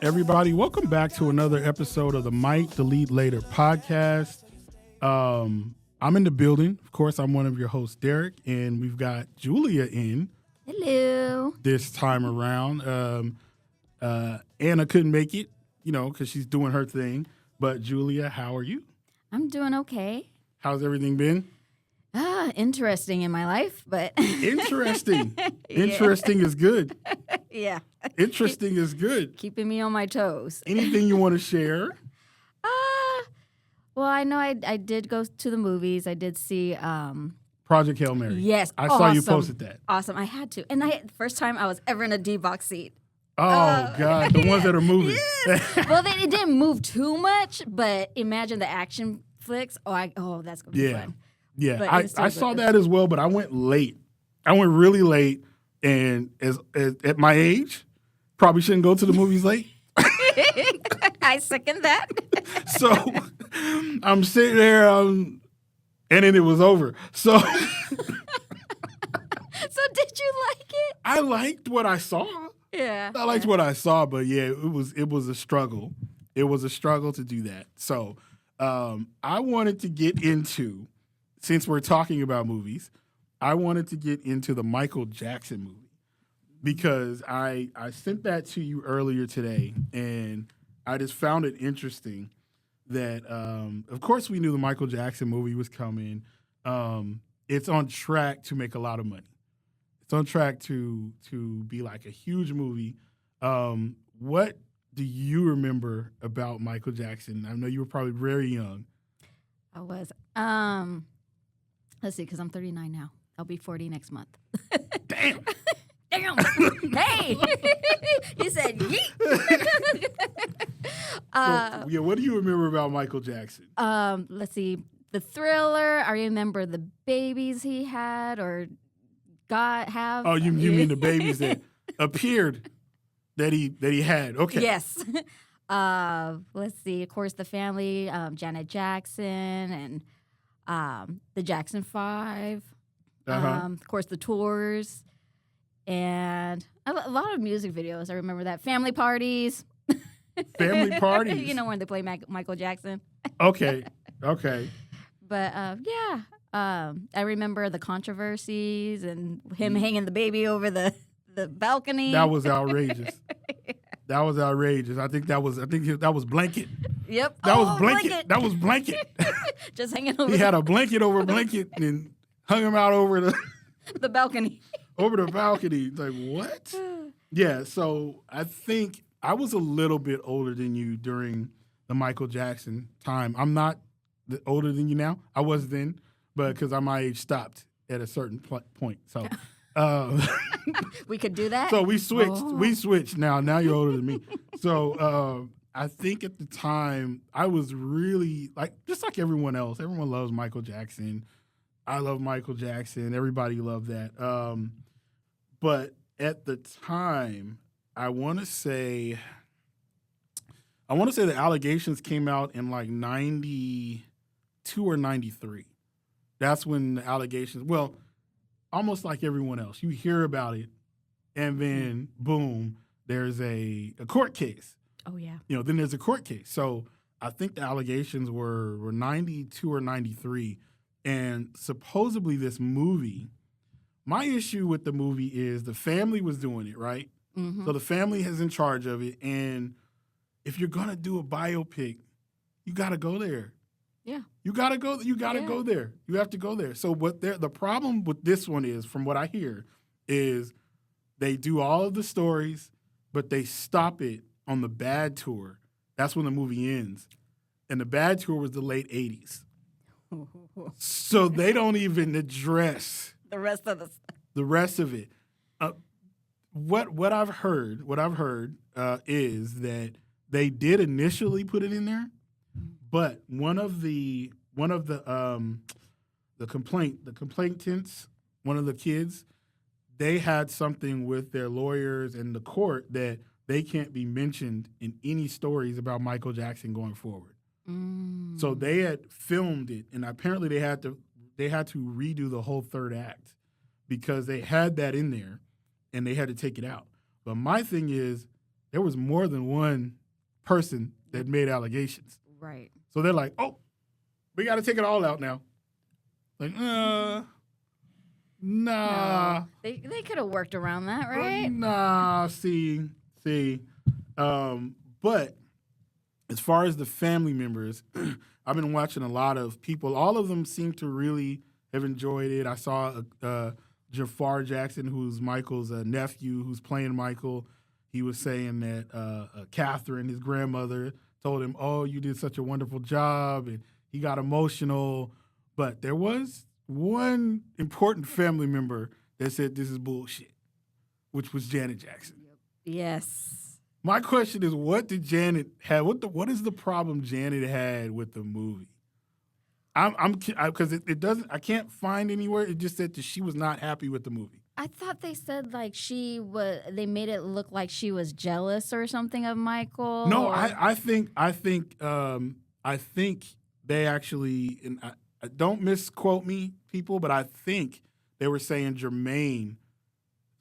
everybody? Welcome back to another episode of the Might Delete Later podcast. I'm in the building. Of course, I'm one of your hosts, Derrick, and we've got Julia in Hello. this time around. Anna couldn't make it, because she's doing her thing. But Julia, how are you? I'm doing okay. How's everything been? Interesting in my life, but Interesting. Interesting is good. yeah, Interesting is good. keeping me on my toes. Anything you want to share? Well, I know I did go to the movies. I did see Project Hail Mary. yes, I saw you awesome. posted that. Awesome. I had to. And first time I was ever in a D-box seat. Oh, God. The ones that are moving. Well, it didn't move too much, but imagine the action flicks. That's going to be fun. Yeah, But I saw that as well, but I went late. I went really late, and as at my age, probably shouldn't go to the movies late. I second that. So I'm sitting there, and then it was over. So So did you like it? I liked what I saw. Yeah. I liked what I saw, but yeah, it was a struggle. It was a struggle to do that. So I wanted to get into, since we're talking about movies, I wanted to get into the Michael Jackson movie because I sent that to you earlier today, and I just found it interesting that, of course, we knew the Michael Jackson movie was coming. It's on track to make a lot of money. It's on track to be like a huge movie. What do you remember about Michael Jackson? I know you were probably very young. I was. Let's see, because I'm 39 now. I'll be 40 next month. Damn. Damn. Hey. You said yeet. What do you remember about Michael Jackson? Let's see. The Thriller. I remember the babies he had or have. Oh, you mean the babies that appeared that he had? Okay. Yes. Let's see. Of course, the family, Janet Jackson and the Jackson 5. Of course, the tours. And a lot of music videos. I remember that. Family parties. Family parties. You know, when they play Michael Jackson. Okay. But, I remember the controversies and him hanging the baby over the balcony. That was outrageous. That was outrageous. I think that was Blanket. Yep. That was Blanket. That was Blanket. Just hanging over He had a blanket over Blanket and hung him out over the balcony. over the balcony. Like, what? Yeah, so I think I was a little bit older than you during the Michael Jackson time. I'm not older than you now. I was then, but because my age stopped at a certain point. So We could do that? so we switched. Oh. We switched now. Now you're older than me. So I think at the time I was really just like everyone else. Everyone loves Michael Jackson. I love Michael Jackson. Everybody loved that. But at the time, I want to say the allegations came out in like 92 or 93. That's when the allegations, well, almost like everyone else. You hear about it, and then, boom, there's a court case. Oh, yeah. Then there's a court case. So I think the allegations were 92 or 93. And supposedly this movie, my issue with the movie is the family was doing it, right? Mm-hmm. So the family is in charge of it. And if you're going to do a biopic, you got to go there. Yeah. You got to go. You got to go there. You have to go there. So the problem with this one is, from what I hear, is they do all of the stories, but they stop it on the bad tour. That's when the movie ends. And the bad tour was the late 80s. So they don't even address The rest of it. What I've heard is that they did initially put it in there, but one of the complainants, one of the kids, they had something with their lawyers and the court that they can't be mentioned in any stories about Michael Jackson going forward. So they had filmed it, and apparently they had to redo the whole third act because they had that in there, and they had to take it out. But my thing is, there was more than one person that made allegations. Right. So they're like, oh, we got to take it all out now. Like, nah. No. They could have worked around that, right? Nah, see. But as far as the family members, I've been watching a lot of people. All of them seem to really have enjoyed it. I saw Jafar Jackson, who's Michael's nephew, who's playing Michael. He was saying that Catherine, his grandmother, told him, oh, you did such a wonderful job, and he got emotional. But there was one important family member that said this is bullshit, which was Janet Jackson. Yes. My question is, what did Janet have? What is the problem Janet had with the movie? Because it doesn't. I can't find anywhere. It just said that she was not happy with the movie. I thought they said like they made it look like she was jealous or something of Michael. No, I think they actually, and I don't misquote me, people, but I think they were saying Jermaine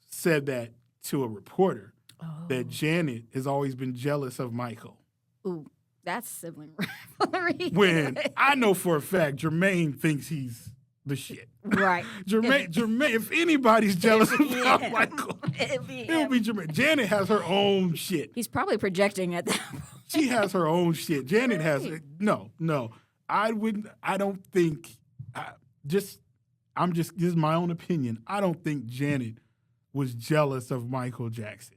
said that to a reporter. That Janet has always been jealous of Michael. Ooh, that's sibling rivalry. When I know for a fact Jermaine thinks he's the shit. Right. Jermaine, if anybody's jealous about Michael, it'll be Jermaine. Janet has her own shit. He's probably projecting at that point. She has her own shit. Janet has no. I don't think. This is my own opinion. I don't think Janet was jealous of Michael Jackson.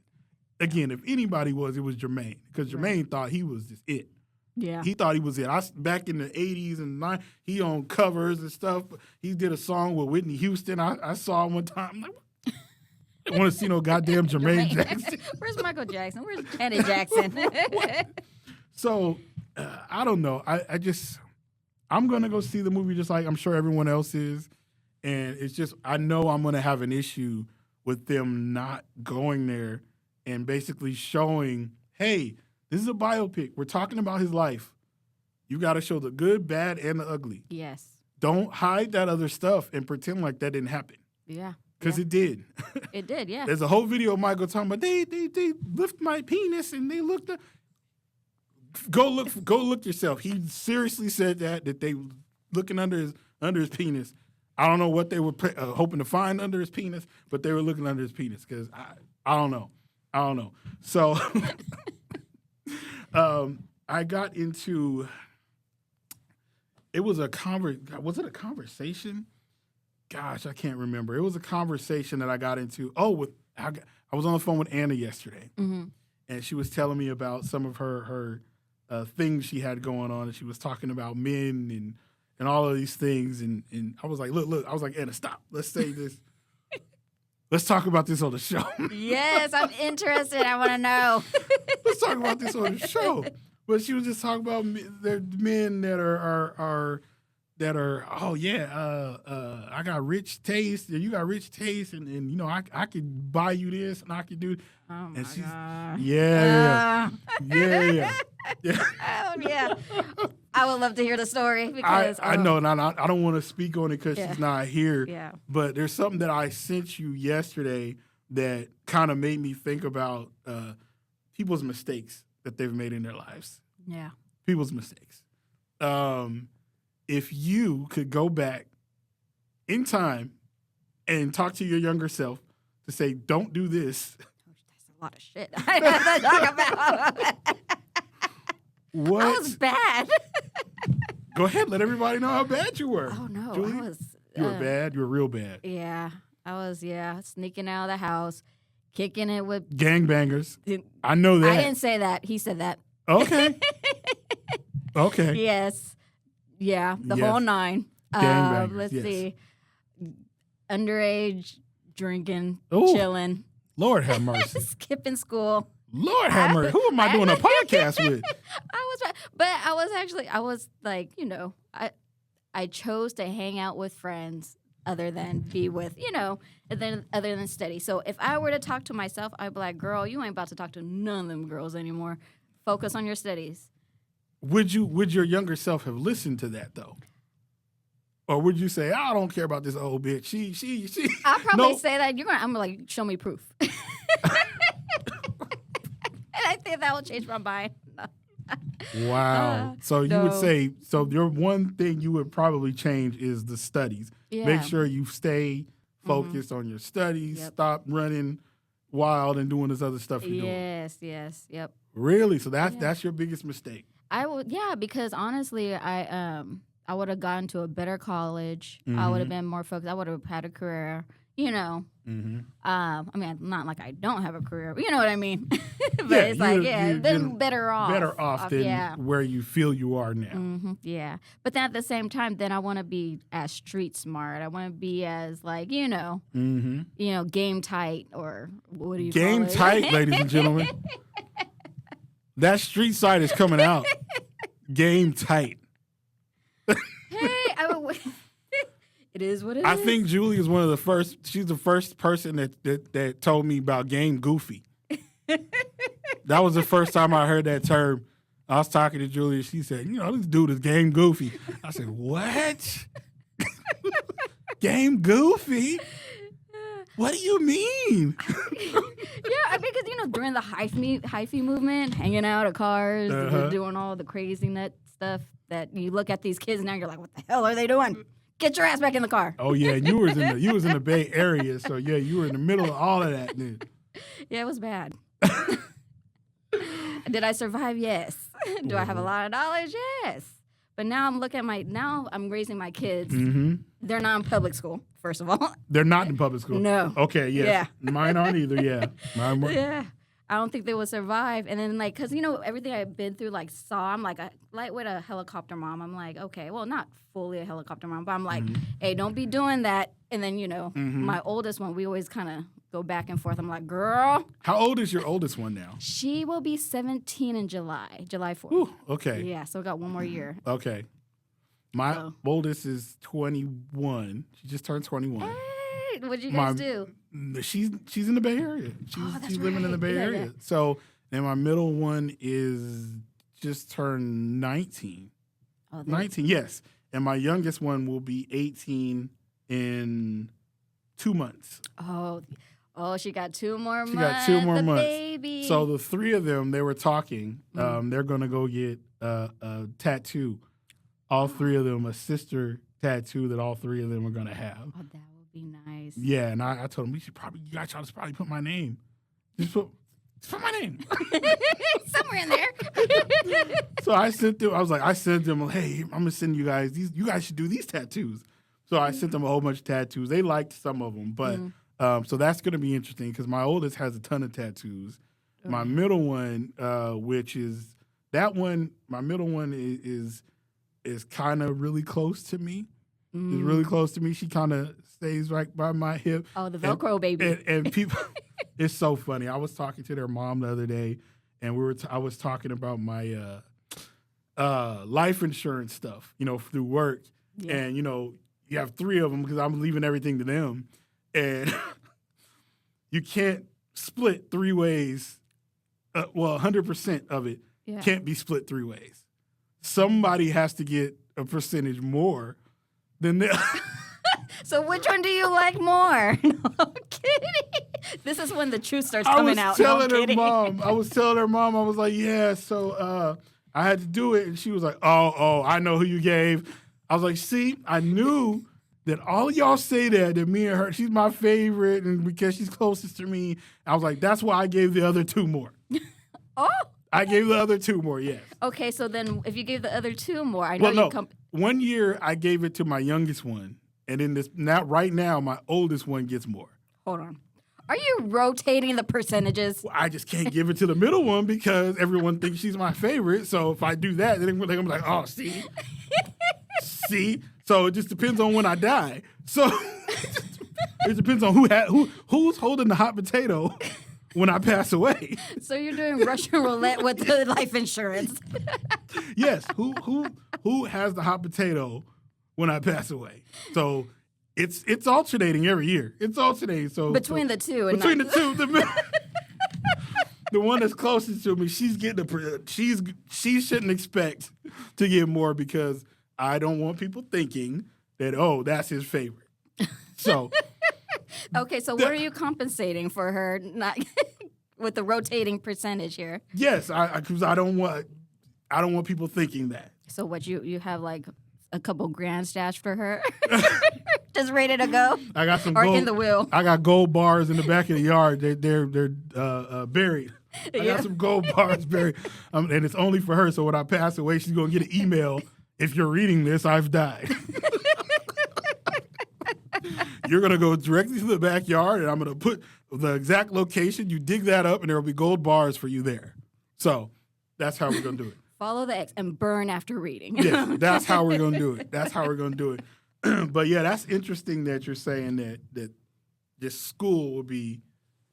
Again, if anybody was, it was Jermaine, because Jermaine thought he was just it. Yeah, he thought he was it. Back in the 80s and 90s, he on covers and stuff. He did a song with Whitney Houston. I saw him one time. I'm like, I don't want to see no goddamn Jermaine Jackson. Where's Michael Jackson? Where's Janet Jackson? So I don't know. I'm gonna go see the movie just like I'm sure everyone else is, and it's just I know I'm gonna have an issue with them not going there and basically showing, hey, this is a biopic. We're talking about his life. You got to show the good, bad, and the ugly. Yes. Don't hide that other stuff and pretend like that didn't happen. Yeah. Because it did. It did, yeah. There's a whole video of Michael talking about, they lift my penis and they looked up. Go look yourself. He seriously said that they looking under his penis. I don't know what they were hoping to find under his penis, but they were looking under his penis because I don't know. So I got into was it a conversation? Gosh, I can't remember. It was a conversation that I got into. I was on the phone with Anna yesterday, and she was telling me about some of her things she had going on, and she was talking about men and all of these things, and I was like, look, I was like, Anna, stop. Let's say this. Let's talk about this on the show. Yes, I'm interested. I want to know. Let's talk about this on the show. But she was just talking about men that are oh yeah, I got rich taste and you got rich taste and you know I could buy you this and I could do. Oh my and she's, God. Yeah. Oh yeah. I would love to hear the story because I know, and I don't want to speak on it because she's not here. Yeah. But there's something that I sent you yesterday that kind of made me think about people's mistakes that they've made in their lives. Yeah. People's mistakes. If you could go back in time and talk to your younger self to say, don't do this. That's a lot of shit I have to talk about. What? I was bad. Go ahead. Let everybody know how bad you were. Oh, no. Julie? I was. You were bad. You were real bad. Yeah. I was, sneaking out of the house, kicking it with. Gangbangers. I know that. I didn't say that. He said that. Okay. Okay. Yes. Yeah. The whole nine. Let's see. Underage, drinking, chilling. Lord have mercy. Skipping school. Lord have mercy. Who am I doing a podcast with? I was like, I chose to hang out with friends other than be with, other than study. So if I were to talk to myself, I'd be like, girl, you ain't about to talk to none of them girls anymore. Focus on your studies. Would your younger self have listened to that though? Or would you say, I don't care about this old bitch. She. I'll probably say that. I'm like, show me proof. And I that will change my mind. Wow. So you would say, so your one thing you would probably change is the studies. Yeah. Make sure you stay focused on your studies. Yep. Stop running wild and doing this other stuff you're doing. Yes, yep. Really? So that's your biggest mistake. Because honestly, I would have gone to a better college. I would have been more focused. I would have had a career. I mean, not like I don't have a career. You know what I mean? But it's like, been better off. Better off than where you feel you are now. Mm-hmm, yeah. But then at the same time, then I want to be as street smart. I want to be as like, game tight, or what do you call it? Game tight, ladies and gentlemen. That street side is coming out. Game tight. It is what it is. I think Julie is one of the first. She's the first person that told me about game goofy. That was the first time I heard that term. I was talking to Julie. She said, this dude is game goofy. I said, what? Game goofy? What do you mean? Because, during the hyphy movement, hanging out at cars, doing all the crazy nut stuff that you look at these kids now, you're like, what the hell are they doing? Get your ass back in the car. Oh, yeah. You was in the Bay Area, so, yeah, you were in the middle of all of that. Then. Yeah, it was bad. Did I survive? Yes. Do I have a lot of dollars? Yes. But now I'm raising my kids. Mm-hmm. They're not in public school, first of all. They're not in public school? No. Okay, yes. Yeah. Mine aren't either, yeah. Yeah. I don't think they would survive. And then, because, everything I've been through, I'm like a lightweight a helicopter mom. I'm like, okay, well, not fully a helicopter mom, but I'm like, hey, don't be doing that. And then, my oldest one, we always kind of go back and forth. I'm like, girl. How old is your oldest one now? She will be 17 in July 4th. Ooh, okay. Yeah, so we got one more year. Okay. My oldest is 21. She just turned 21. Hey, what'd you guys do? She's in the Bay Area. She's living in the Bay Area. Yeah. So, and my middle one is just turned 19. Oh, 19, yes. And my youngest one will be 18 in 2 months. Oh, she got 2 more months. She got 2 more months. Baby. So the three of them, they were talking. They're going to go get a tattoo. All three of them, a sister tattoo that all three of them are going to have. Oh, that would be nice. Yeah, and I told them, you guys should probably put my name. Just put my name. Somewhere in there. So I sent them, hey, I'm going to send you guys, you guys should do these tattoos. So I sent them a whole bunch of tattoos. They liked some of them, but so that's going to be interesting because my oldest has a ton of tattoos. Okay. My middle one, my middle one is kind of really close to me. Is really close to me. She kind of stays right by my hip. Oh, the Velcro baby. And people, it's so funny. I was talking to their mom the other day, and I was talking about my life insurance stuff, through work. Yeah. And, you have 3 of them because I'm leaving everything to them. And you can't split 3 ways. 100% of it can't be split 3 ways. Somebody has to get a percentage more than the So which one do you like more? No, I'm kidding. This is when the truth starts coming out. I was telling her mom, I was like, yeah, so I had to do it. And she was like, oh, I know who you gave. I was like, see, I knew that all of y'all say that me and her, she's my favorite, and because she's closest to me. I was like, that's why I gave the other 2 more. Oh. I gave the other 2 more, yes. Okay, so then if you gave the other 2 more, I know you 1 year I gave it to my youngest one, and in right now my oldest one gets more. Hold on. Are you rotating the percentages? Well, I just can't give it to the middle one because everyone thinks she's my favorite. So if I do that, then they're gonna be like, oh, see? See? So it just depends on when I die. So it depends on who's holding the hot potato when I pass away. So you're doing Russian roulette with the life insurance. Yes. Who has the hot potato when I pass away? So it's alternating every year. It's alternating. So between the two. Between the two. The one that's closest to me, she's getting she shouldn't expect to get more because I don't want people thinking that, oh, that's his favorite. So okay, so what are you compensating for her not with the rotating percentage here. Yes, because I don't want people thinking that. So what you have like a couple grand stashed for her, just ready to go. I got some or gold, in the wheel. I got gold bars in the back of the yard. They're buried. I got some gold bars buried, and it's only for her. So when I pass away, she's gonna get an email. If you're reading this, I've died. You're gonna go directly to the backyard, and I'm gonna put the exact location. You dig that up, and there will be gold bars for you there. So that's how we're gonna do it. Follow the X and burn after reading. Yes, that's how we're gonna do it. That's how we're gonna do it. But yeah, that's interesting that you're saying that this school would be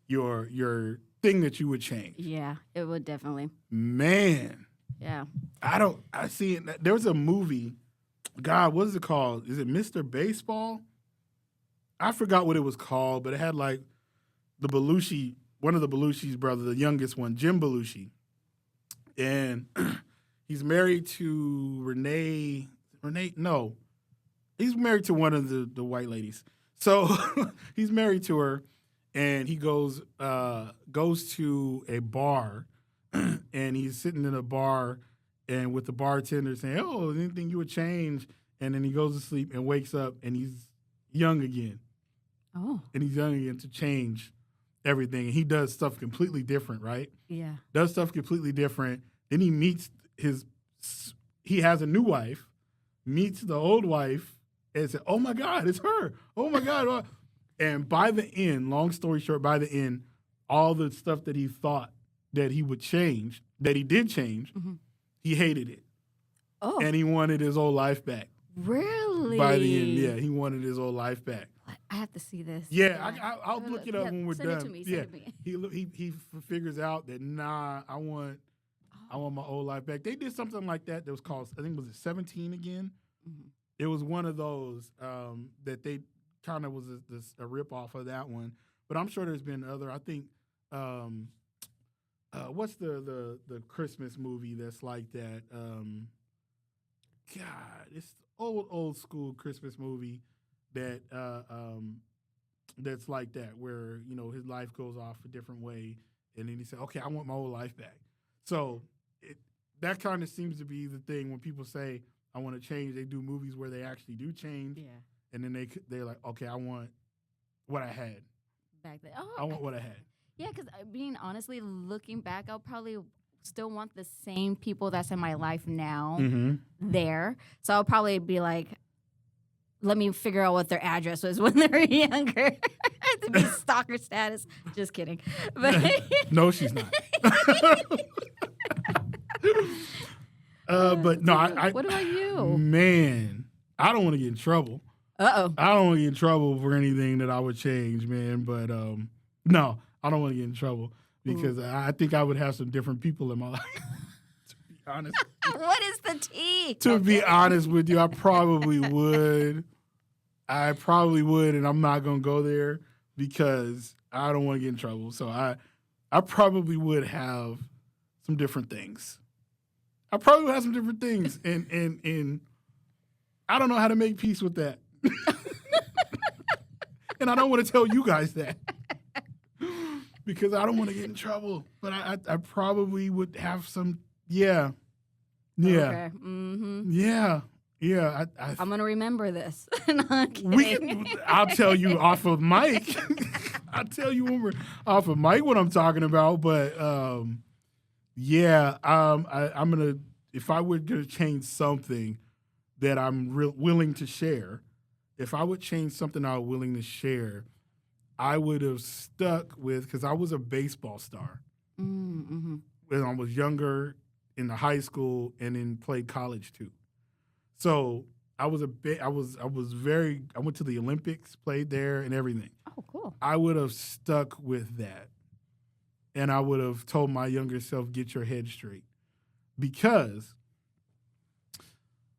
your thing that you would change. Yeah, it would definitely. Man, Yeah. I see it. There was a movie. God, what is it called? Is it Mr. Baseball? I forgot what it was called, but it had like the Belushi, one of the Belushi's brothers, the youngest one, Jim Belushi, and he's married to Renee. No, he's married to one of the white ladies. So he's married to her, and he goes to a bar, and he's sitting in a bar, and with the bartender saying, "Oh, anything you would change?" And then he goes to sleep and wakes up, and he's young again. Oh. And he's young again to change everything. And he does stuff completely different, right? Yeah. Does stuff completely different. Then he meets he has a new wife, meets the old wife, and says, "Oh my God, it's her. Oh my God." And by the end, long story short, by the end, all the stuff that he thought that he would change, that he did change, he hated it. Oh. And he wanted his old life back. Really? By the end, yeah, he wanted his old life back. I have to see this. Yeah, I'll look it up when we're send done. It to me, yeah, send it to me. He figures out that I want my old life back. They did something like that was called, I think, was it 17 again? Mm-hmm. It was one of those that they kind of was a rip off of that one. But I'm sure there's been other. I think what's the Christmas movie that's like that? God, it's old school Christmas movie that that's like that, where his life goes off a different way, and then he said, "Okay, I want my old life back." So that kind of seems to be the thing when people say, "I want to change." They do movies where they actually do change, and then they're like, "Okay, I want what I had back then." I want what I had. Yeah, because being honestly, looking back, I'll probably still want the same people that's in my life now there. So I'll probably be like, let me figure out what their address was when they were younger. To be stalker status. Just kidding. But no, she's not. But no, what about you? Man, I don't want to get in trouble. Uh-oh. I don't want to get in trouble for anything that I would change, man. But no, I don't want to get in trouble because I think I would have some different people in my life. To be honest. What is the tea? To be honest with you, I probably would. And I'm not going to go there because I don't want to get in trouble. So I probably would have some different things. And I don't know how to make peace with that. And I don't want to tell you guys that because I don't want to get in trouble. But I probably would have some, yeah. Okay. Mm-hmm. Yeah. Yeah, I'm gonna remember this. No, I'm kidding. I'll tell you off of mic. I'll tell you when we're off of mic what I'm talking about. But yeah, I'm gonna. If I were gonna change something that I'm willing to share, if I would change something I was willing to share, I would have stuck with, because I was a baseball star when I was younger in the high school and then played college too. So I went to the Olympics, played there and everything. Oh, cool. I would have stuck with that. And I would have told my younger self, get your head straight. Because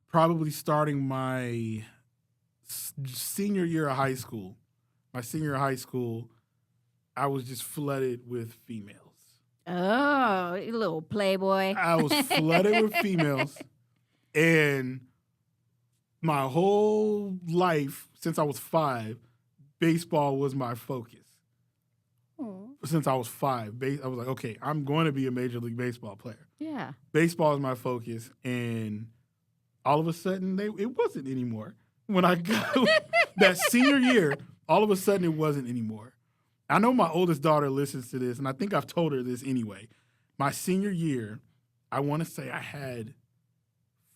probably starting my senior year of high school, I was just flooded with females. Oh, you little playboy. I was flooded with females. And my whole life, since I was 5, baseball was my focus. since I was 5. I was like, okay, I'm going to be a Major League Baseball player. Yeah. Baseball is my focus, and all of a sudden, it wasn't anymore. When I got that senior year, all of a sudden, it wasn't anymore. I know my oldest daughter listens to this, and I think I've told her this anyway. My senior year, I want to say I had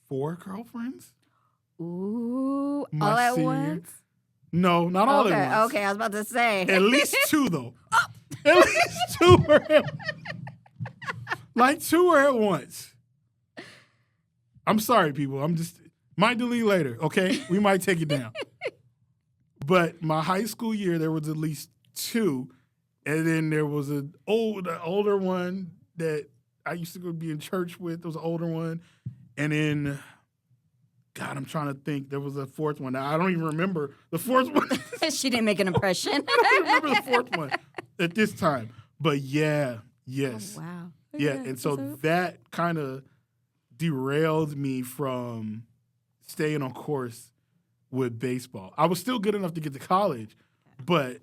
4 girlfriends. Ooh, My all at senior year. once? No, not all at once. Okay, I was about to say. At least 2, though. At least 2 were like 2 were at once. I'm sorry, people. Might delete later, okay? We might take it down. But my high school year, there was at least 2. And then there was an older one that I used to go be in church with. There was an older one. And then, God, I'm trying to think. There was a 4th one. I don't even remember the 4th one. She didn't make an impression. I don't remember the 4th one at this time. But yes. Oh, wow. Yeah, and so that kind of derailed me from staying on course with baseball. I was still good enough to get to college, but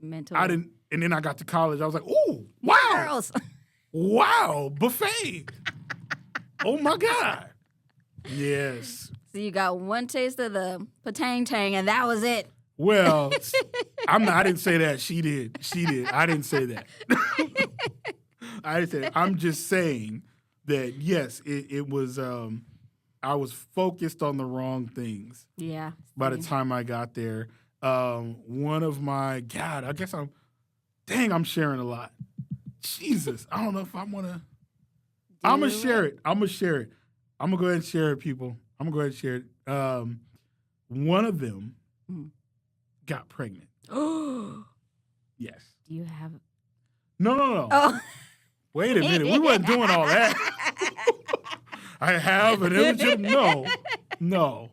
mentally. I didn't. And then I got to college. I was like, "Ooh, wow, Girls. wow, buffet! Oh my God, yes." So you got one taste of the patang tang, and that was it. Well, I didn't say that. She did. I didn't say that. I didn't say that. I'm just saying that yes, it was. I was focused on the wrong things. Yeah. By the time I got there, one of my I guess I'm sharing a lot. Jesus, I don't know if I want to. I'm gonna share it. I'm gonna go ahead and share it, people. I'm gonna go ahead and share it. One of them got pregnant. Yes. Do you have? No. Oh. Wait a minute. We weren't doing all that. I have an illegitimate. No.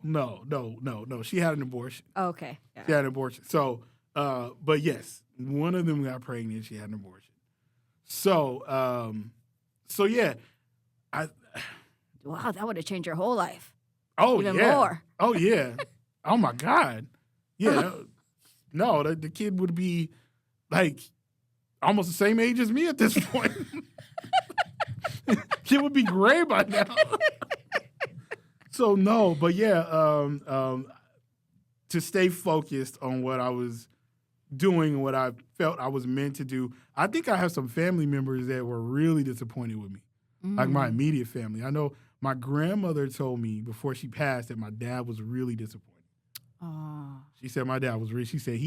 She had an abortion. Okay. Yeah. She had an abortion. So, but yes, one of them got pregnant. She had an abortion. So yeah, Wow, that would have changed your whole life. Oh, even yeah. more. Oh yeah. Oh my God. Yeah. No, the kid would be like almost the same age as me at this point. Kid would be gray by now. So no, but yeah, to stay focused on what I was doing and what I felt I was meant to do. I think I have some family members that were really disappointed with me, like my immediate family. I know my grandmother told me before she passed that my dad was really disappointed. Oh. She said my dad was really. She said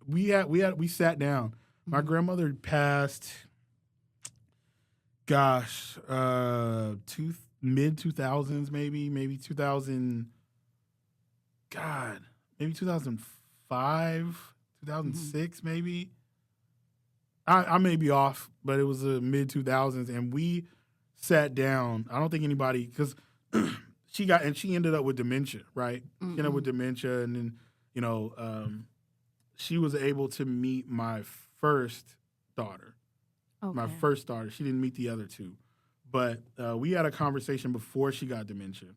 we sat down. My grandmother passed. Gosh, mid 2000s, maybe 2000. God, maybe 2005, 2006, maybe. I may be off, but it was the mid 2000s, and we sat down. I don't think anybody, because she ended up with dementia, right? She ended up with dementia, and then she was able to meet my first daughter. Okay. My first daughter. She didn't meet the other 2. But we had a conversation before she got dementia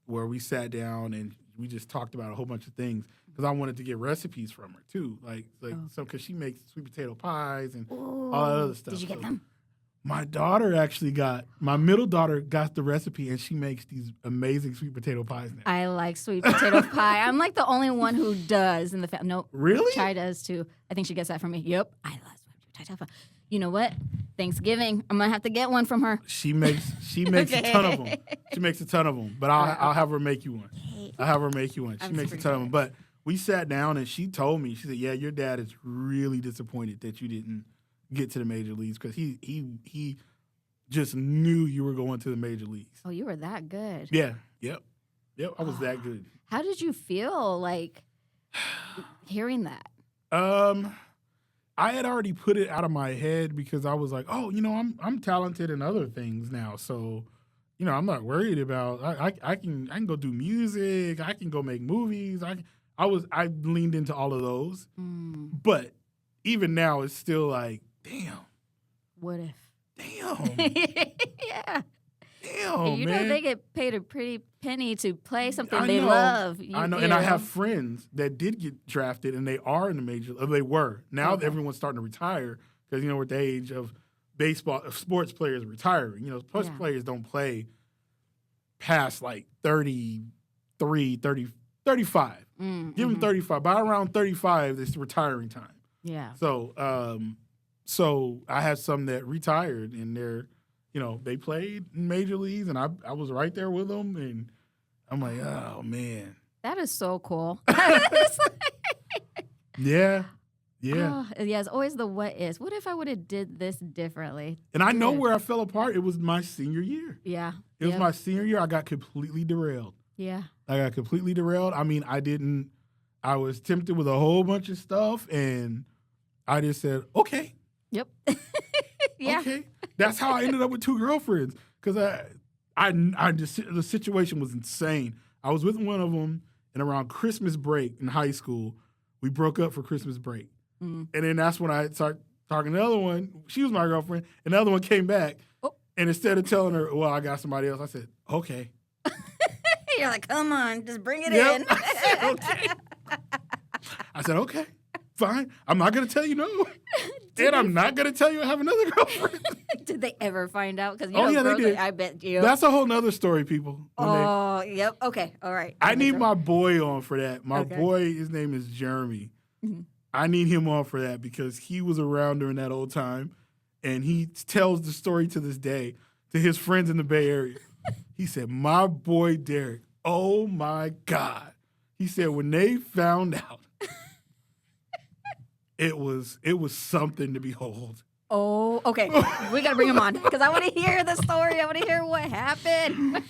where we sat down and we just talked about a whole bunch of things because I wanted to get recipes from her too. Because she makes sweet potato pies and all that other stuff. Did you get them? My middle daughter got the recipe and she makes these amazing sweet potato pies now. I like sweet potato pie. I'm like the only one who does in the family. Nope. Really? Chai does too. I think she gets that from me. Yep. I love sweet potato pie. You know what? Thanksgiving, I'm gonna have to get one from her. She makes a ton of them. She makes a ton of them. But I'll have her make you one. I'll have her make you one. She makes a ton of them. But we sat down and she told me, she said, "Yeah, your dad is really disappointed that you didn't get to the major leagues because he just knew you were going to the major leagues." Oh, you were that good. Yeah. Yep. I was that good. How did you feel like hearing that? I had already put it out of my head because I was like, oh, I'm talented in other things now. So, I'm not worried about, I can go do music. I can go make movies. I leaned into all of those. But even now it's still like, damn. What if? Damn. Yeah. damn, you man. know they get paid a pretty penny to play something I they know. love. I know, and I have friends that did get drafted, and they are in the major. They were. Now everyone's starting to retire because we're at the age of baseball, sports players retiring. Sports players don't play past like 33, 30, 35. Give them 35. By around 35, it's retiring time. Yeah. So I had some that retired, and they're, they played in major leagues, and I was right there with them, and I'm like, oh man, that is so cool. Yeah. It's always the what is. What if I would have did this differently? And I know where I fell apart. It was my senior year. Yeah. It was my senior year. I got completely derailed. Yeah. I got completely derailed. I mean, I was tempted with a whole bunch of stuff, and I just said, okay. Yep. Yeah. Okay. That's how I ended up with 2 girlfriends, because the situation was insane. I was with one of them, and around Christmas break in high school, we broke up for Christmas break. And then that's when I started talking to the other one. She was my girlfriend, and the other one came back. Oh. And instead of telling her, well, I got somebody else, I said, okay. You're like, come on, just bring it Yep. in. I said, okay. I said, okay, fine. I'm not going to tell you no. And I'm not going to tell you I have another girlfriend. Did they ever find out? Because they did. I bet you. That's a whole nother story, people. Yep. Okay. All right. I need my boy on for that. My boy, his name is Jeremy. Mm-hmm. I need him on for that because he was around during that old time, and he tells the story to this day to his friends in the Bay Area. He said, my boy Derrick, oh my God. He said when they found out, it was something to behold. Oh, okay. We got to bring him on because I want to hear the story. I want to hear what happened.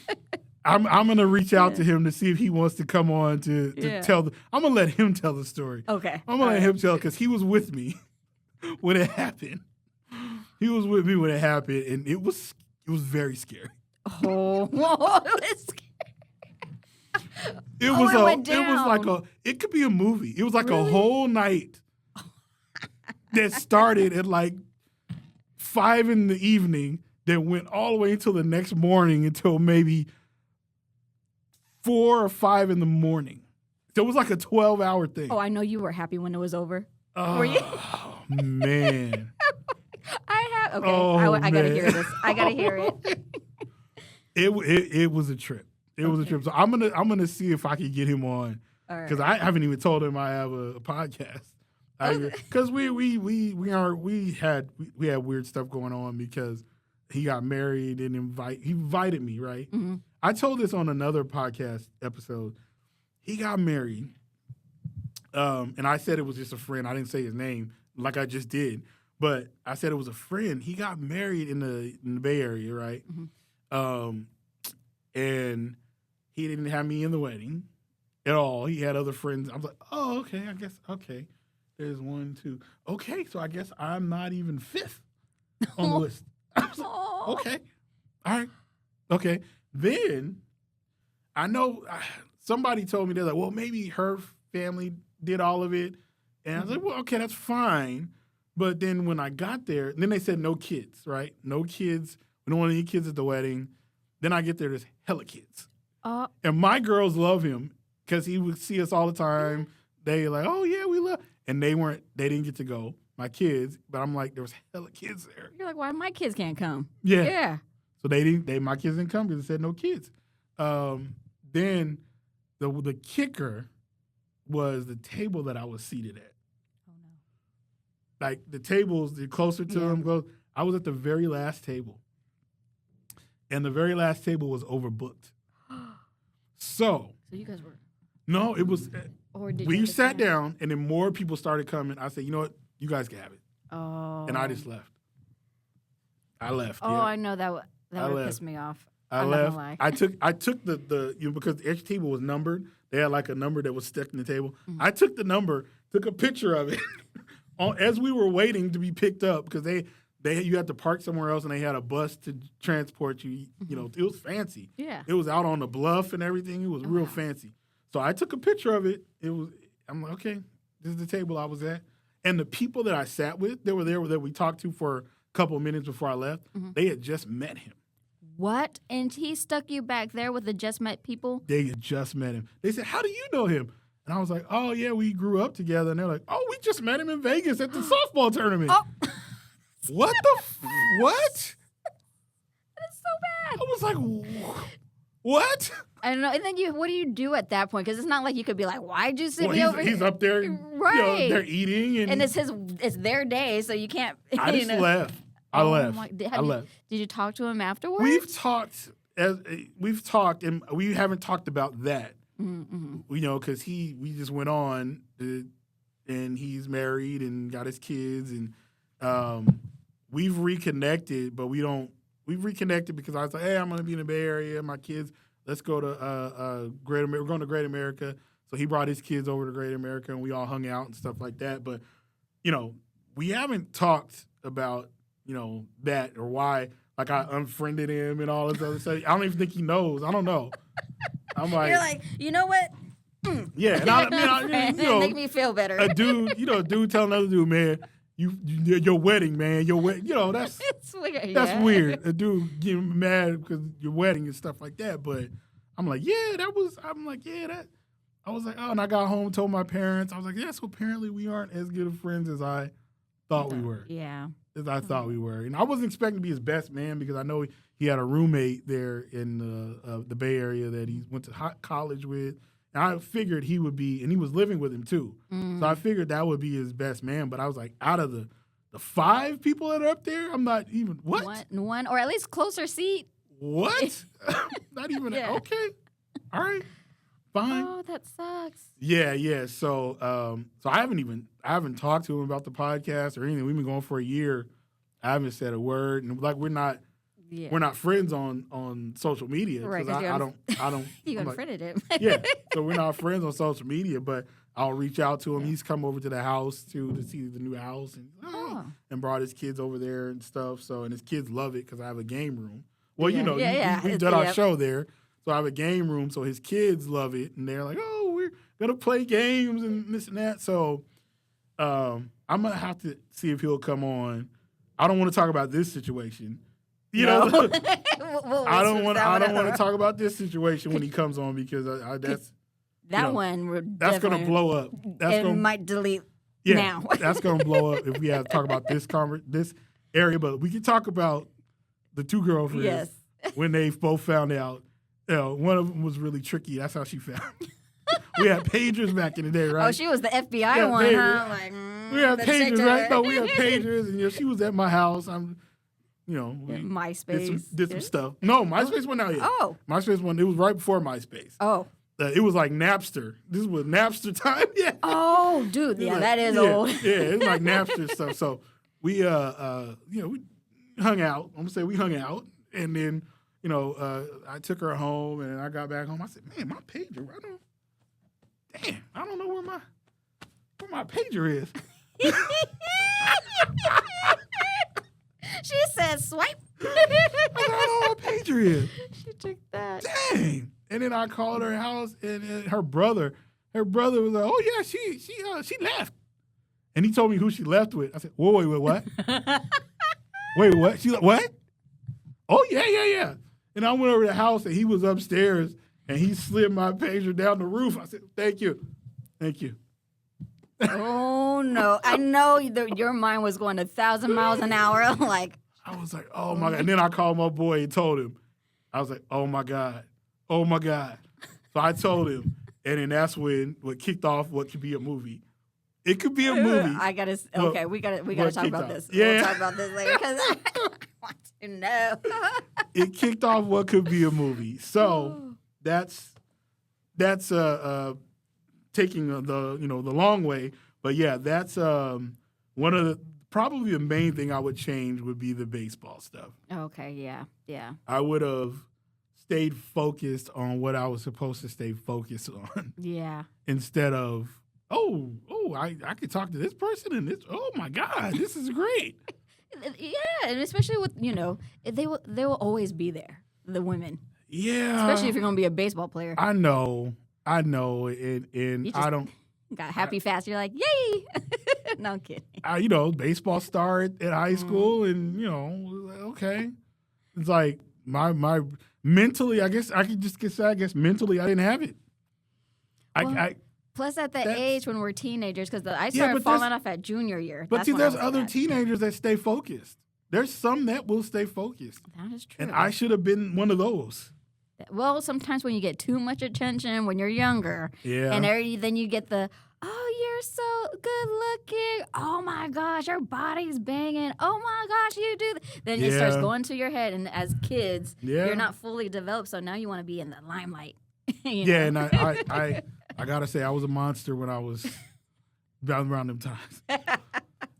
I'm going to reach out to him to see if he wants to come on to tell. I'm going to let him tell the story. Okay. I'm going to let him tell because he was with me when it happened. He was with me when it happened, and it was very scary. Oh, it was scary. It was it could be a movie. It was like a whole night that started at like 5 p.m, that went all the way until the next morning until maybe 4 or 5 a.m. So it was like a 12-hour thing. Oh, I know you were happy when it was over. Oh, were you? Man. I gotta hear this. I gotta hear it. It was a trip. It was a trip. So I'm gonna see if I can get him on because I haven't even told him I have a podcast. Because we had weird stuff going on because he got married and he invited me, right? Mm-hmm. I told this on another podcast episode. He got married, and I said it was just a friend. I didn't say his name like I just did, but I said it was a friend. He got married in the Bay Area, right? Mm-hmm. And he didn't have me in the wedding at all. He had other friends. I was like, oh, okay, I guess, okay. There's 1, 2. Okay, so I guess I'm not even 5th on the list. I was like, okay, all right, okay. Then I know somebody told me, they're like, well, maybe her family did all of it. And I was like, well, okay, that's fine. But then when I got there, then they said no kids, right? No kids. We don't want any kids at the wedding. Then I get there, there's hella kids. And my girls love him because he would see us all the time. They like, oh, yeah, we love. And they didn't get to go, my kids. But I'm like, there was hella kids there. You're like, why my kids can't come? Yeah. Yeah. So my kids didn't come because it said no kids. Then the kicker was the table that I was seated at. Oh, no. Like the tables, the closer to them, I was at the very last table. And the very last table was overbooked. So you guys were? No, it was. Or did we sat down, and then more people started coming. I said, you know what? You guys can have it. Oh. And I just left. I left. Oh, yeah. I know that would piss me off. I'm left. Not gonna lie. I took the because each table was numbered. They had like a number that was stuck in the table. Mm-hmm. I took the number, took a picture of it as we were waiting to be picked up because you had to park somewhere else and they had a bus to transport you. You know, it was fancy. Yeah. It was out on the bluff and everything. It was real fancy. So I took a picture of it. I'm like, okay, this is the table I was at. And the people that I sat with, they were there that we talked to for a couple of minutes before I left. Mm-hmm. They had just met him. What? And he stuck you back there with the just met people? They had just met him. They said, "How do you know him?" And I was like, "Oh yeah, we grew up together." And they're like, "Oh, we just met him in Vegas at the softball tournament." Oh. What the what? That's so bad. I was like, what? I don't know. And then what do you do at that point? Because it's not like you could be like, "Why'd you sit me over here?" He's up there, right? They're eating, and it's their day, so you can't. I just left. I left. I left. Did you talk to him afterwards? We've talked, and we haven't talked about that. Mm-hmm. Because we just went on, and he's married and got his kids, and we've reconnected, but we've reconnected because I was like, hey, I'm going to be in the Bay Area, my kids, let's go to Great America. We're going to Great America. So he brought his kids over to Great America, and we all hung out and stuff like that. But, we haven't talked about, that or why, like, I unfriended him and all this other stuff. I don't even think he knows. I don't know. I'm like, you're like, you know what? Yeah, and make me feel better. A dude telling another dude, man, your wedding, man, that's it's weird. That's weird. A dude getting mad because your wedding and stuff like that. But I'm like, I was like, oh, and I got home, told my parents. I was like, yeah, so apparently we aren't as good of friends as I thought we were. Yeah. As I thought we were. And I wasn't expecting to be his best man because I know he had a roommate there in the Bay Area that he went to college with. And I figured he would be, and he was living with him too. Mm. So I figured that would be his best man. But I was like, out of the 5 people that are up there, I'm not even, what? One, or at least closer seat. What? Not even, okay. All right. Fine. Oh, that sucks. Yeah. So I haven't talked to him about the podcast or anything. We've been going for a year. I haven't said a word. And like, we're not friends on social media. Right. I don't. You unfriended him. Yeah. So we're not friends on social media, but I'll reach out to him. Yeah. He's come over to the house to see the new house and brought his kids over there and stuff. So, and his kids love it because I have a game room. Well, we've done our show there. So I have a game room, so his kids love it, and they're like, "Oh, we're gonna play games and this and that." So I'm gonna have to see if he'll come on. I don't want to talk about this situation, I don't want to talk about this situation when he comes on because that's that's gonna blow up. Might delete now. now. That's gonna blow up if we have to talk about this area. But we can talk about the 2 girlfriends when they both found out. One of them was really tricky. That's how she found. We had pagers back in the day, right? Oh, she was the FBI one, huh? Like, we had pagers, right? No, we had pagers, and she was at my house. MySpace did some stuff. No, MySpace went out yet. Oh, MySpace went. It was right before MySpace. Oh, it was like Napster. This was Napster time. Yeah. Oh, dude, that is old. Yeah, it was like Napster stuff. So we we hung out. I'm gonna say we hung out, and then. I took her home, and I got back home. I said, "Man, my pager! I don't know where my pager is." She said, "Swipe." I don't know where my pager is. She took that. Dang! And then I called her house, and her brother was like, "Oh yeah, she left," and he told me who she left with. I said, "Whoa, wait, what? Wait, what? She what? Oh yeah." And I went over to the house, and he was upstairs, and he slid my pager down the roof. I said, thank you. Oh, no. I know your mind was going 1,000 miles an hour. Like, I was like, oh, my God. And then I called my boy and told him. I was like, oh, my God. So I told him, and then that's what kicked off what could be a movie. It could be a movie. I gotta. Okay, we gotta talk about this. Yeah. We'll talk about this later because I want to know. It kicked off what could be a movie. So that's taking the long way. But yeah, that's one of probably the main thing I would change would be the baseball stuff. Okay. Yeah. I would have stayed focused on what I was supposed to stay focused on. Yeah. Instead of. I could talk to this person and this. Oh my God, this is great. Yeah, and especially with they will always be there. The women. Yeah. Especially if you're gonna be a baseball player. I know, and I don't. Got happy fast. You're like, yay! No, I'm kidding. Baseball star at high school, and okay, it's like my mentally, I guess I could just say, I guess mentally, I didn't have it. Plus, at the age when we're teenagers, because I Yeah, started but falling off at junior year. But That's see, when I there's was other bad. teenagers that stay focused. There's some that will stay focused. That is true. And I should have been one of those. Well, sometimes when you get too much attention when you're younger, Yeah. and then you get the, oh, you're so good looking. Oh my gosh, your body's banging. Oh my gosh, you do. Then it starts Yeah. going to your head, and as kids, Yeah. you're not fully developed, so now you want to be in the limelight. You Yeah, know? and I gotta say, I was a monster when I was around them times.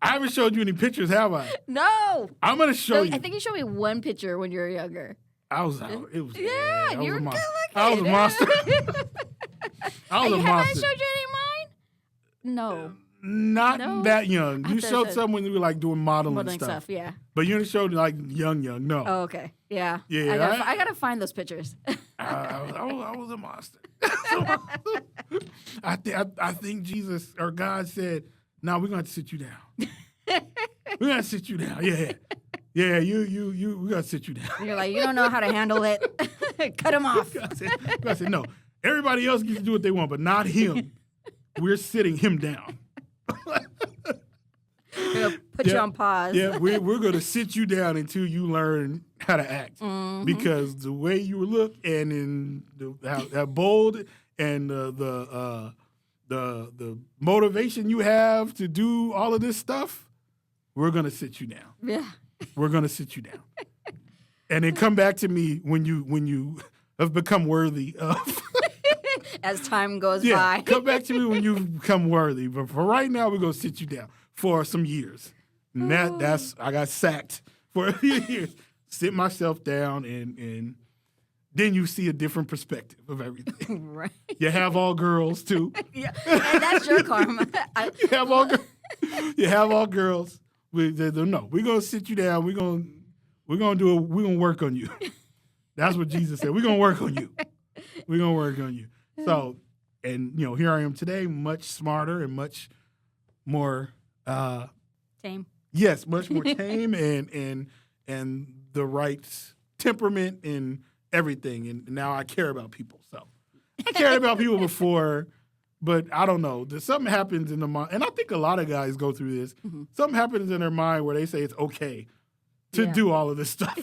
I haven't showed you any pictures, have I? No. I'm gonna show you. I think you showed me one picture when you were younger. I was out. It was Yeah, I was you were a good monster. looking. I was a monster. I was a Have I monster. showed you any of mine? No. Not No? that young. I You thought showed so. some when you were like doing modeling Modeling stuff. stuff, yeah. But you didn't show like young. No. Oh, okay. Yeah. Yeah, I gotta find those pictures. I was a monster. I think Jesus or God said, "Now we're going to sit you down. We're going to sit you down. Yeah. You. We're going to sit you down." You're like, you don't know how to handle it. Cut him off. God said, "No. Everybody else gets to do what they want, but not him. We're sitting him down." We're gonna put you on pause. Yeah, we're going to sit you down until you learn how to act. Mm-hmm. Because the way you look and in how bold and the motivation you have to do all of this stuff, we're going to sit you down. Yeah. We're going to sit you down. And then come back to me when you have become worthy of. As time goes Yeah, by. come back to me when you become worthy. But for right now, we're going to sit you down for some years. And that's I got sacked for a few years. Sit myself down, and then you see a different perspective of everything. Right. You have all girls, too. Yeah. And that's your karma. You have all girls. We're going to sit you down. We're gonna work on you. That's what Jesus said. We're going to work on you. We're going to work on you. So, and here I am today, much smarter and much more Tame. yes, much more tame and the right temperament and everything. And now I care about people. So I cared about people before, but I don't know. Something happens in the mind, and I think a lot of guys go through this. Mm-hmm. Something happens in their mind where they say it's okay to do all of this stuff.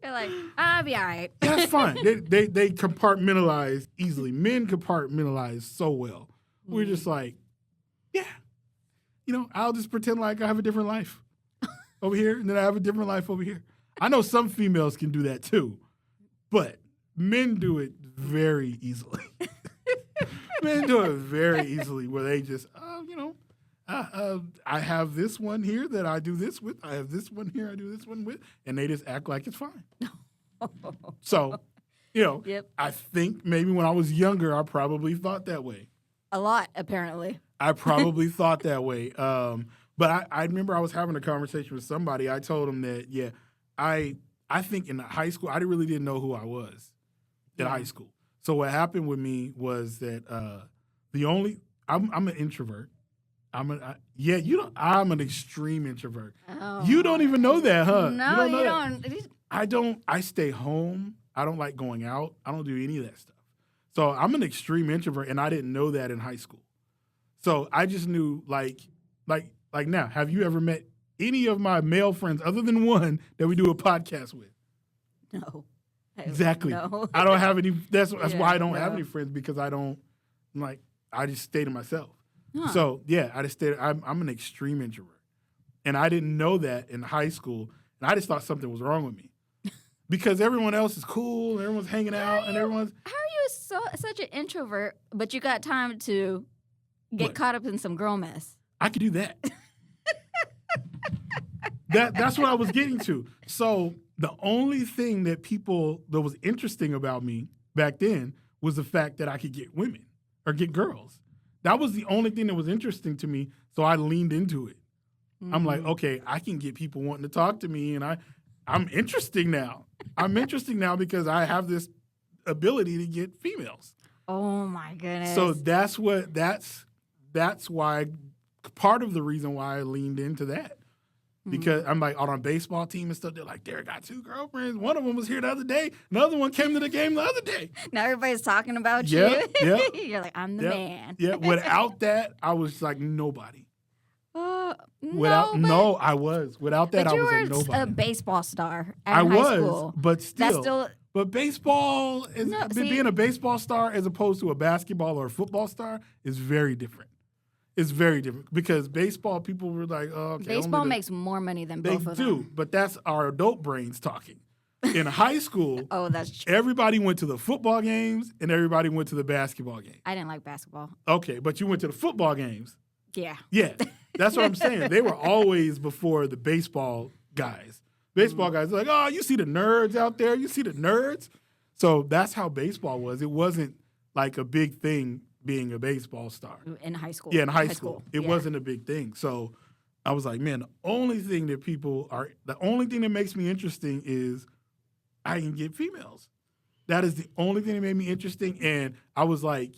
You're like, I'll be all right. That's fine. They compartmentalize easily. Men compartmentalize so well. We're just like, yeah, I'll just pretend like I have a different life over here, and then I have a different life over here. I know some females can do that too, but men do it very easily. Men do it very easily where they just, I have this one here that I do this with. I have this one here I do this one with, and they just act like it's fine. So, Yep. I think maybe when I was younger, I probably thought that way. A lot, apparently. I probably thought that way. But I remember I was having a conversation with somebody. I told them that, I think in high school, I really didn't know who I was in high school. So what happened with me was that I'm an introvert. I'm an extreme introvert. Oh. You don't even know that, huh? No, you know that. don't. I stay home. I don't like going out. I don't do any of that stuff. So I'm an extreme introvert, and I didn't know that in high school. So I just knew, like now, have you ever met any of my male friends other than one that we do a podcast with? No. Exactly. No. I don't have any. That's why I don't have no. any friends, because I don't I just stay to myself. Huh. So yeah, I just stayed. I'm an extreme introvert, and I didn't know that in high school, and I just thought something was wrong with me because everyone else is cool, and everyone's hanging out, and everyone's. How are you such an introvert, but you got time to get What? caught up in some girl mess? I could do that. That's what I was getting to. So the only thing that was interesting about me back then was the fact that I could get women or get girls. That was the only thing that was interesting to me. So I leaned into it. Mm-hmm. I'm like, okay, I can get people wanting to talk to me, and I'm interesting now. I'm interesting now because I have this ability to get females. Oh my goodness. So that's why part of the reason why I leaned into that. Because I'm like on a baseball team and stuff. They're like, Derrick got 2 girlfriends. One of them was here the other day. Another one came to the game the other day. Now everybody's talking about Yeah, you. yeah. You're like, I'm the man. Yeah. Without that, I was like nobody. No, I was. Without that, but I you was were like nobody. a baseball star at I high was, school. but That's still. But baseball, being a baseball star as opposed to a basketball or a football star is very different. It's very different because baseball, people were like, oh, okay. Baseball makes more money than both of them. They do, but that's our adult brains talking. In high school, that's true. everybody went to the football games and everybody went to the basketball games. I didn't like basketball. Okay, but you went to the football games. Yeah. Yeah, that's what I'm saying. They were always before the baseball guys. Baseball guys are like, oh, you see the nerds out there? You see the nerds? So that's how baseball was. It wasn't like a big thing being a baseball star. In high school. Yeah, in high school. It wasn't a big thing. So I was like, man, the only thing that makes me interesting is I can get females. That is the only thing that made me interesting. And I was like,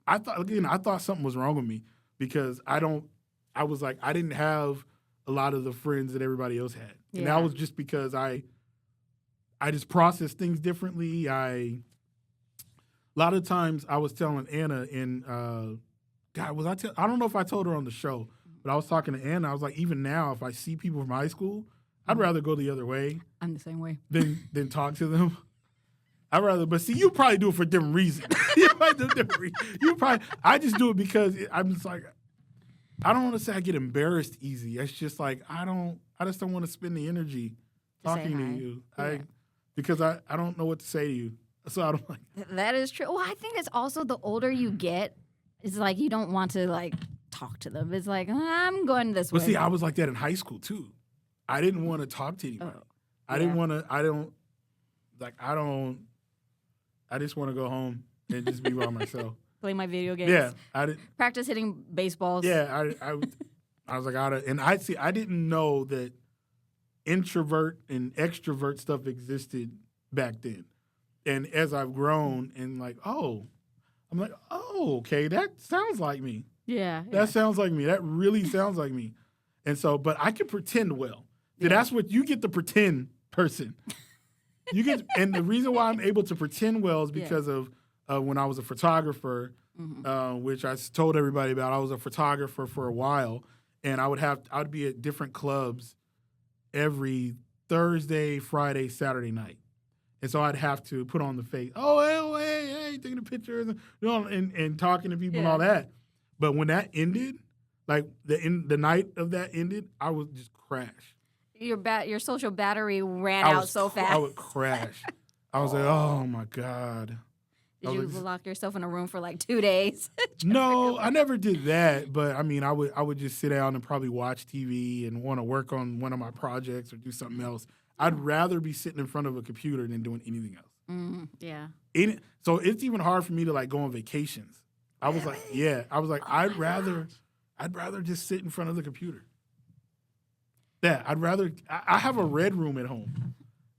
I thought something was wrong with me because I didn't have a lot of the friends that everybody else had. And that was just because I just processed things differently. A lot of times I was telling Anna I don't know if I told her on the show, but I was talking to Anna. I was like, even now, if I see people from high school, I'd rather go the other way. I'm the same way. Than talk to them. But see, you probably do it for a different reason. I just do it because I'm just like, I don't want to say I get embarrassed easy. It's just like, I just don't want to spend the energy talking to you. Because I don't know what to say to you. So I don't like that. Is true. Well, I think it's also the older you get, it's like you don't want to like talk to them. It's like, I'm going this way. But see, I was like that in high school too. I didn't want to talk to anybody. I just want to go home and just be by myself. Play my video games. Yeah. Practice hitting baseballs. Yeah. I was like, I didn't know that introvert and extrovert stuff existed back then. And as I've grown and I'm like, okay, that sounds like me. Yeah. That sounds like me. That really sounds like me. And so, but I can pretend well. Yeah. That's what you get, the pretend person. And the reason why I'm able to pretend well is because of when I was a photographer, which I told everybody about. I was a photographer for a while, and I'd be at different clubs every Thursday, Friday, Saturday night. And so I'd have to put on the face, hey, taking the pictures, and talking to people and all that. But when that ended, like the night of that ended, I would just crash. Your social battery ran out so fast. I would crash. I was like, oh my God. Did you lock yourself in a room for like 2 days? No, I never did that. But I mean, I would just sit down and probably watch TV and want to work on one of my projects or do something else. I'd rather be sitting in front of a computer than doing anything else. Yeah. So it's even hard for me to like go on vacations. I was like, I'd rather just sit in front of the computer. Yeah, I have a red room at home.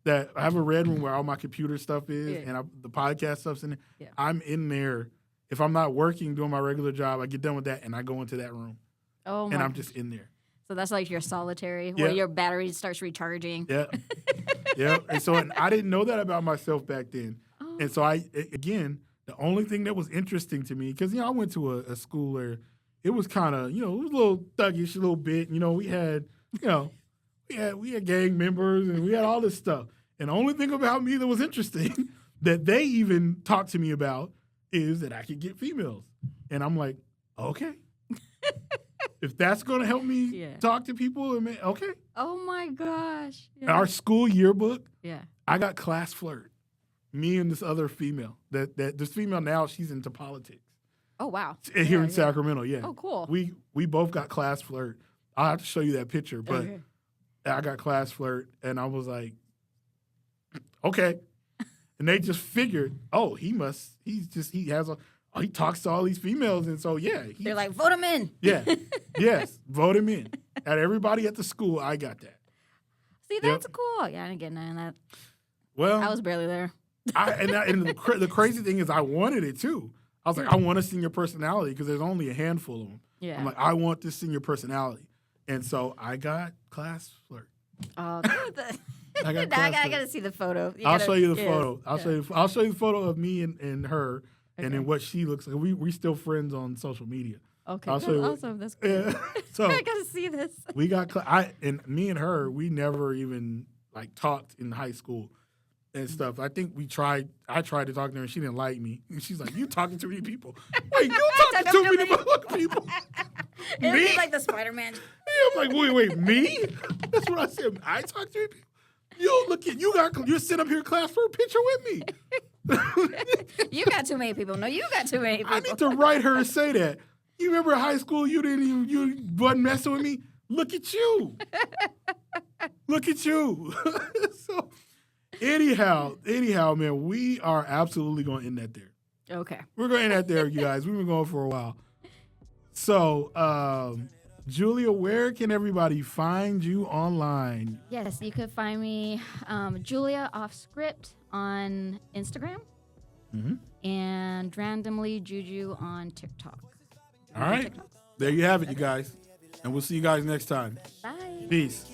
I have a red room where all my computer stuff is and the podcast stuff's in there. Yeah. I'm in there. If I'm not working, doing my regular job, I get done with that and I go into that room. And I'm just in there. So that's like your solitary, where your battery starts recharging. Yeah. Yeah. And I didn't know that about myself back then. Oh. And so the only thing that was interesting to me, because, I went to a school where it was kind of, it was a little thuggish a little bit. We had, we had gang members and we had all this stuff. And the only thing about me that was interesting that they even talked to me about is that I could get females. And I'm like, okay. If that's going to help me talk to people, okay. Oh, my gosh. Yeah. Our school yearbook, I got class flirt. Me and this other female. This female now, she's into politics. Oh, wow. Here in Sacramento, yeah. Oh, cool. We both got class flirt. I'll have to show you that picture, but I got class flirt, and I was like, okay. And they just figured, he talks to all these females, and so, they're like, vote him in. Yeah. Yes, vote him in. At everybody at the school, I got that. See, that's cool. Yeah, I didn't get none of that. Well, I was barely there. And the crazy thing is I wanted it, too. I was like, I want a senior personality because there's only a handful of them. Yeah. I'm like, I want this senior personality. And so I got class flirt. Oh, I got I gotta see the photo. I'll show you the yes, photo. I'll show you the photo of me and her, and Okay. then what she looks like. We still friends on social media. Okay, I'll that's show you. awesome. That's cool. Yeah. So I gotta see this. we got and me and her. We never even like talked in high school and stuff. I think I tried to talk to her, and she didn't like me. And she's like, "You talking to many people? Wait, you talking to many people? It'll Me? be like the Spider-Man. Yeah, I'm like, wait, me? That's what I said. I talk to people. You look at you're sitting up here in class for a picture with me. You got too many people. No, you got too many people. I need to write her and say that. You remember in high school you wasn't messing with me? Look at you. Look at you. So anyhow, man, we are absolutely gonna end that there. Okay. We're gonna end that there, you guys. We've been going for a while. So Julia, where can everybody find you online? Yes, you could find me, Julia Off Script on Instagram, and randomly Juju on TikTok. All right, there you have it, you guys, and we'll see you guys next time. Bye. Peace.